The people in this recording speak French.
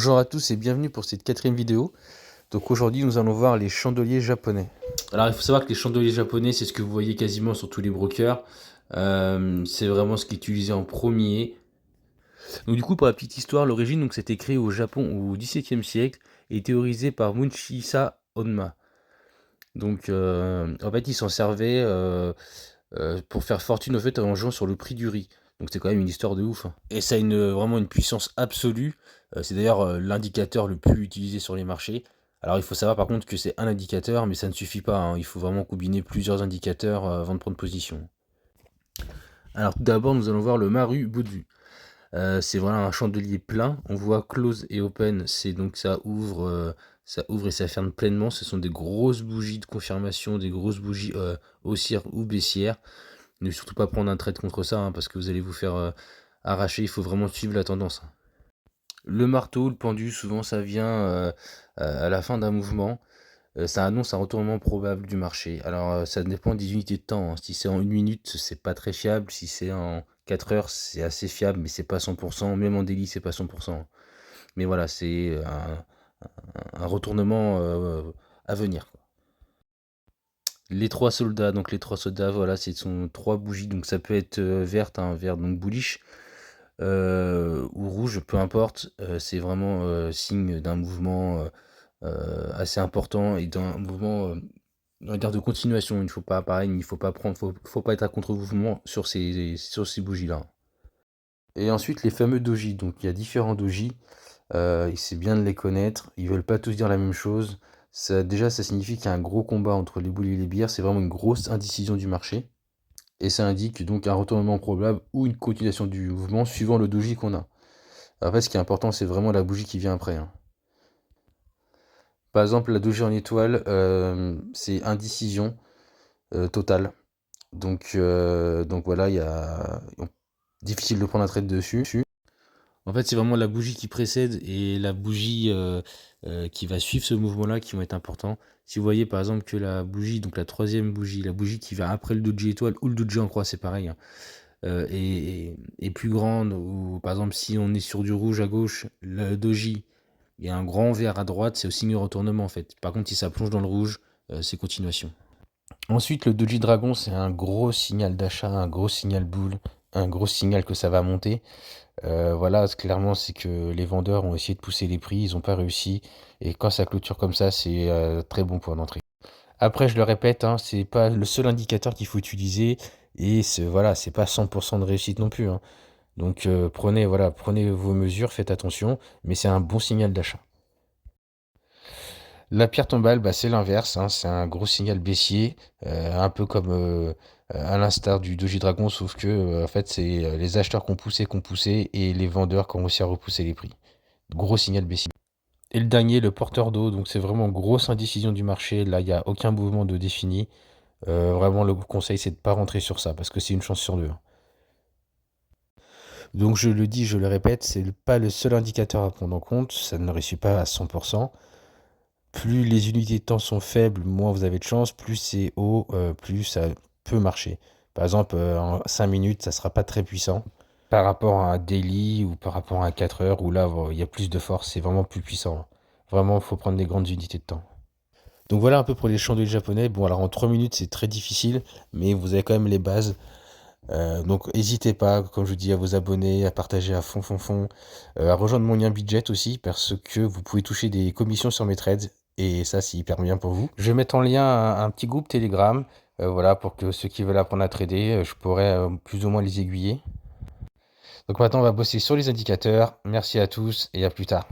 Bonjour à tous et bienvenue pour cette 4e vidéo. Donc aujourd'hui nous allons voir les chandeliers japonais. Alors il faut savoir que les chandeliers japonais c'est ce que vous voyez quasiment sur tous les brokers. C'est vraiment ce qui est utilisé en premier. Donc du coup pour la petite histoire, l'origine donc c'était créé au Japon au XVIIe siècle et théorisé par Munchisa Honma. Donc en fait il s'en servait pour faire fortune en fait en jouant sur le prix du riz. Donc c'est quand même une histoire de ouf, hein. Et ça a vraiment une puissance absolue. C'est d'ailleurs l'indicateur le plus utilisé sur les marchés. Alors il faut savoir par contre que c'est un indicateur, mais ça ne suffit pas, hein. Il faut vraiment combiner plusieurs indicateurs avant de prendre position. Alors tout d'abord nous allons voir le Maru Budzu. C'est voilà un chandelier plein. On voit close et open, c'est donc ça ouvre et ça ferme pleinement. Ce sont des grosses bougies de confirmation, des grosses bougies haussières ou baissières. Ne surtout pas prendre un trade contre ça, hein, parce que vous allez vous faire arracher. Il faut vraiment suivre la tendance, hein. Le marteau, le pendu, souvent ça vient à la fin d'un mouvement. Ça annonce un retournement probable du marché. Alors ça dépend des unités de temps, hein. Si c'est en 1 minute, c'est pas très fiable. Si c'est en 4 heures, c'est assez fiable, mais c'est pas 100%. Même en daily, c'est pas 100%. Mais voilà, c'est un retournement à venir, quoi. Les trois soldats, donc les trois soldats, voilà, ce sont trois bougies, donc ça peut être verte, hein, vert donc bullish, ou rouge, peu importe. C'est vraiment signe d'un mouvement assez important et d'un mouvement, on va dire, de continuation. Il ne faut pas, pareil, il faut pas prendre, faut pas être à contre-mouvement sur ces bougies-là. Et ensuite les fameux doji. Donc il y a différents doji. Et c'est bien de les connaître. Ils veulent pas tous dire la même chose. Déjà, ça signifie qu'il y a un gros combat entre les boules et les bières. C'est vraiment une grosse indécision du marché. Et ça indique donc un retournement probable ou une continuation du mouvement suivant le doji qu'on a. Après, ce qui est important, c'est vraiment la bougie qui vient après, hein. Par exemple, la doji en étoile, c'est indécision totale. Donc voilà, difficile de prendre un trade dessus. En fait, c'est vraiment la bougie qui précède et la bougie qui va suivre ce mouvement-là qui vont être importants. Si vous voyez par exemple que la bougie, donc la troisième bougie, la bougie qui va après le doji étoile ou le doji en croix, c'est pareil, hein, est plus grande, ou par exemple si on est sur du rouge à gauche, le doji, il y a un grand vert à droite, c'est au signe de retournement en fait. Par contre, si ça plonge dans le rouge, c'est continuation. Ensuite, le doji dragon, c'est un gros signal d'achat, un gros signal boule, un gros signal que ça va monter. Voilà, clairement, c'est que les vendeurs ont essayé de pousser les prix, ils n'ont pas réussi. Et quand ça clôture comme ça, c'est très bon point d'entrée. Après, je le répète, hein, c'est pas le seul indicateur qu'il faut utiliser. Et voilà, c'est pas 100% de réussite non plus, hein. Donc prenez vos mesures, faites attention, mais c'est un bon signal d'achat. La pierre tombale, bah, c'est l'inverse, hein, c'est un gros signal baissier, un peu comme à l'instar du Doji Dragon, sauf que en fait c'est les acheteurs qui ont poussé et les vendeurs qui ont réussi à repousser les prix. Gros signal baissier. Et le dernier, le porteur d'eau, donc c'est vraiment grosse indécision du marché. Là, il n'y a aucun mouvement de défini. Vraiment, le conseil, c'est de ne pas rentrer sur ça parce que c'est une chance sur deux. Donc je le dis, je le répète, c'est pas le seul indicateur à prendre en compte. Ça ne réussit pas à 100%. Plus les unités de temps sont faibles, moins vous avez de chance. Plus c'est haut, plus ça peut marcher. Par exemple, en 5 minutes, ça sera pas très puissant. Par rapport à un daily ou par rapport à un 4 heures où là, il y a plus de force, c'est vraiment plus puissant. Vraiment, il faut prendre des grandes unités de temps. Donc voilà un peu pour les chandeliers japonais. Bon, alors en 3 minutes, c'est très difficile, mais vous avez quand même les bases. Donc n'hésitez pas, comme je vous dis, à vous abonner, à partager à fond, à rejoindre mon lien budget aussi, parce que vous pouvez toucher des commissions sur mes trades, et ça c'est hyper bien pour vous. Je vais mettre en lien un petit groupe Telegram, voilà, pour que ceux qui veulent apprendre à trader, je pourrais plus ou moins les aiguiller. Donc maintenant on va bosser sur les indicateurs. Merci à tous et à plus tard.